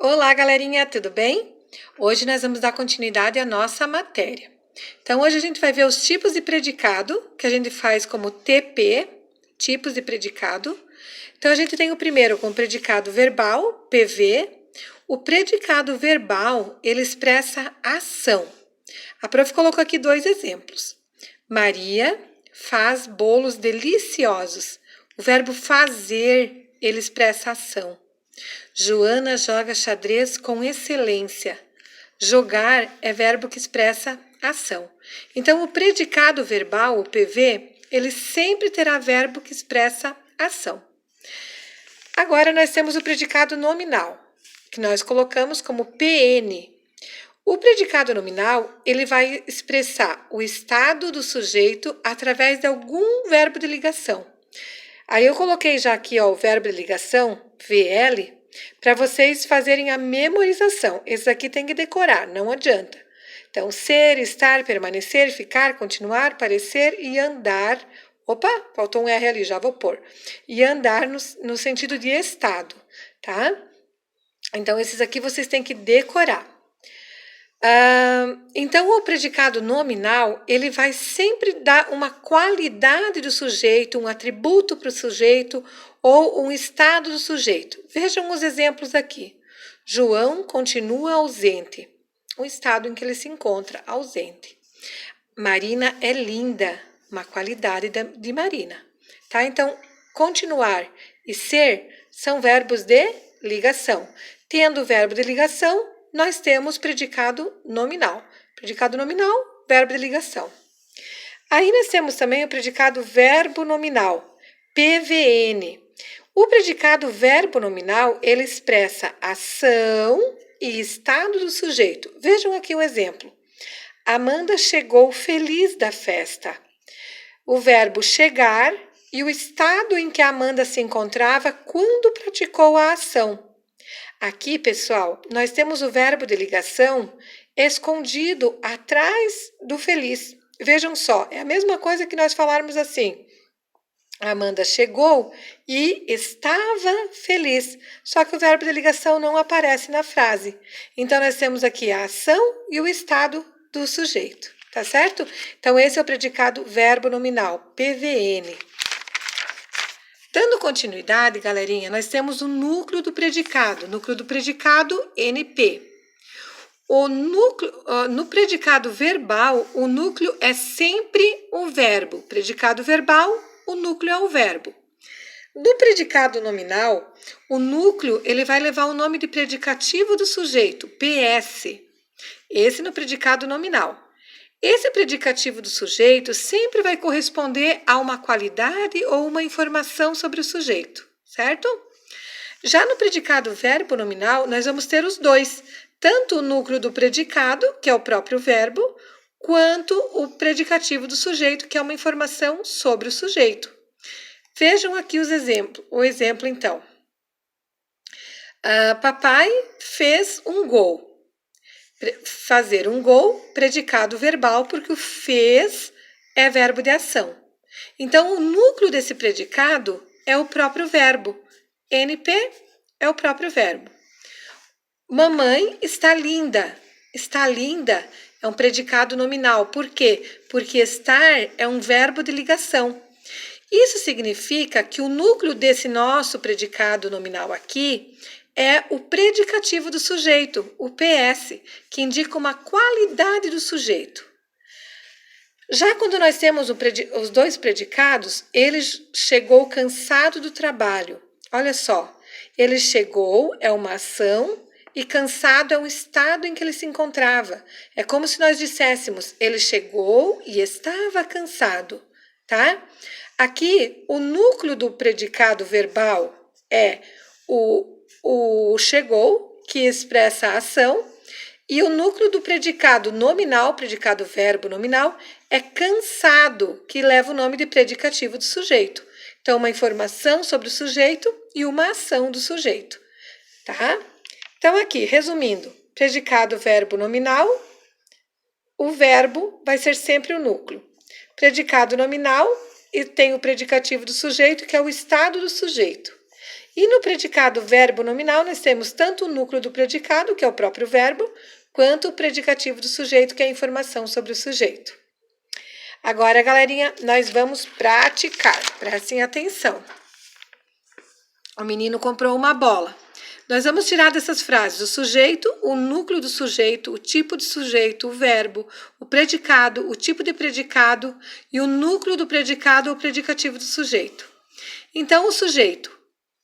Olá, galerinha, tudo bem? Hoje nós vamos dar continuidade à nossa matéria. Então, hoje a gente vai ver os tipos de predicado, que a gente faz como TP, tipos de predicado. Então, a gente tem o primeiro com predicado verbal, PV. O predicado verbal, ele expressa ação. A prof colocou aqui dois exemplos. Maria faz bolos deliciosos. O verbo fazer, ele expressa ação. Joana joga xadrez com excelência. Jogar é verbo que expressa ação. Então, o predicado verbal, o PV, ele sempre terá verbo que expressa ação. Agora, nós temos o predicado nominal, que nós colocamos como PN. O predicado nominal, ele vai expressar o estado do sujeito através de algum verbo de ligação. Aí eu coloquei já aqui o verbo de ligação, VL, para vocês fazerem a memorização. Esse aqui tem que decorar, não adianta. Então, ser, estar, permanecer, ficar, continuar, parecer e andar. Opa, faltou um R ali, já vou pôr. E andar no sentido de estado, tá? Então, esses aqui vocês têm que decorar. Então, o predicado nominal, ele vai sempre dar uma qualidade do sujeito, um atributo para o sujeito ou um estado do sujeito. Vejam os exemplos aqui. João continua ausente, o estado em que ele se encontra, ausente. Marina é linda, uma qualidade de Marina. Tá? Então, continuar e ser são verbos de ligação. Tendo o verbo de ligação, nós temos predicado nominal. Predicado nominal, verbo de ligação. Aí nós temos também o predicado verbo nominal, PVN. O predicado verbo nominal, ele expressa ação e estado do sujeito. Vejam aqui o exemplo. Amanda chegou feliz da festa. O verbo chegar e o estado em que a Amanda se encontrava quando praticou a ação. Aqui, pessoal, nós temos o verbo de ligação escondido atrás do feliz. Vejam só, é a mesma coisa que nós falarmos assim. A Amanda chegou e estava feliz, só que o verbo de ligação não aparece na frase. Então, nós temos aqui a ação e o estado do sujeito, tá certo? Então, esse é o predicado verbo nominal, PVN. Dando continuidade, galerinha, nós temos o núcleo do predicado NP. No predicado verbal, o núcleo é sempre o verbo. Predicado verbal, o núcleo é o verbo. No predicado nominal, o núcleo ele vai levar o nome de predicativo do sujeito, PS. Esse no predicado nominal. Esse predicativo do sujeito sempre vai corresponder a uma qualidade ou uma informação sobre o sujeito, certo? Já no predicado verbo nominal, nós vamos ter os dois, tanto o núcleo do predicado, que é o próprio verbo, quanto o predicativo do sujeito, que é uma informação sobre o sujeito. Vejam aqui o exemplo então. Papai fez um gol. Fazer um gol, predicado verbal, porque o fez é verbo de ação. Então, o núcleo desse predicado é o próprio verbo. NP é o próprio verbo. Mamãe está linda. Está linda é um predicado nominal. Por quê? Porque estar é um verbo de ligação. Isso significa que o núcleo desse nosso predicado nominal aqui é o predicativo do sujeito, o PS, que indica uma qualidade do sujeito. Já quando nós temos os dois predicados, ele chegou cansado do trabalho. Olha só, ele chegou é uma ação e cansado é um estado em que ele se encontrava. É como se nós disséssemos, ele chegou e estava cansado, tá? Aqui, o núcleo do predicado verbal é o chegou, que expressa a ação, e o núcleo do predicado nominal, predicado verbo nominal, é cansado, que leva o nome de predicativo do sujeito. Então, uma informação sobre o sujeito e uma ação do sujeito, tá? Então, aqui, resumindo, predicado verbo nominal, o verbo vai ser sempre o núcleo. Predicado nominal, e tem o predicativo do sujeito, que é o estado do sujeito. E no predicado verbo nominal, nós temos tanto o núcleo do predicado, que é o próprio verbo, quanto o predicativo do sujeito, que é a informação sobre o sujeito. Agora, galerinha, nós vamos praticar. Prestem atenção. O menino comprou uma bola. Nós vamos tirar dessas frases o sujeito, o núcleo do sujeito, o tipo de sujeito, o verbo, o predicado, o tipo de predicado e o núcleo do predicado ou predicativo do sujeito. Então, o sujeito,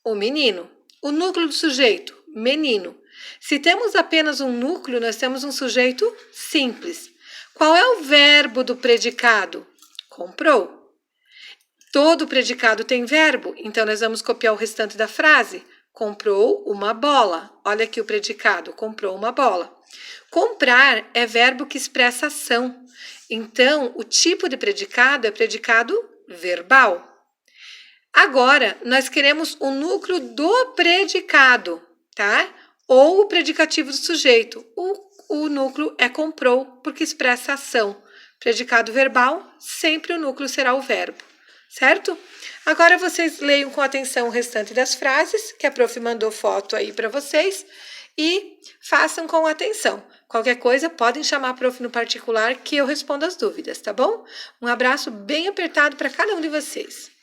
o menino. O núcleo do sujeito, menino. Se temos apenas um núcleo, nós temos um sujeito simples. Qual é o verbo do predicado? Comprou. Todo predicado tem verbo, então nós vamos copiar o restante da frase. Comprou uma bola. Olha aqui o predicado, comprou uma bola. Comprar é verbo que expressa ação. Então, o tipo de predicado é predicado verbal. Agora, nós queremos o núcleo do predicado, tá? Ou o predicativo do sujeito. O núcleo é comprou, porque expressa ação. Predicado verbal, sempre o núcleo será o verbo. Certo? Agora vocês leiam com atenção o restante das frases, que a prof mandou foto aí para vocês, e façam com atenção. Qualquer coisa, podem chamar a prof no particular que eu respondo as dúvidas, tá bom? Um abraço bem apertado para cada um de vocês.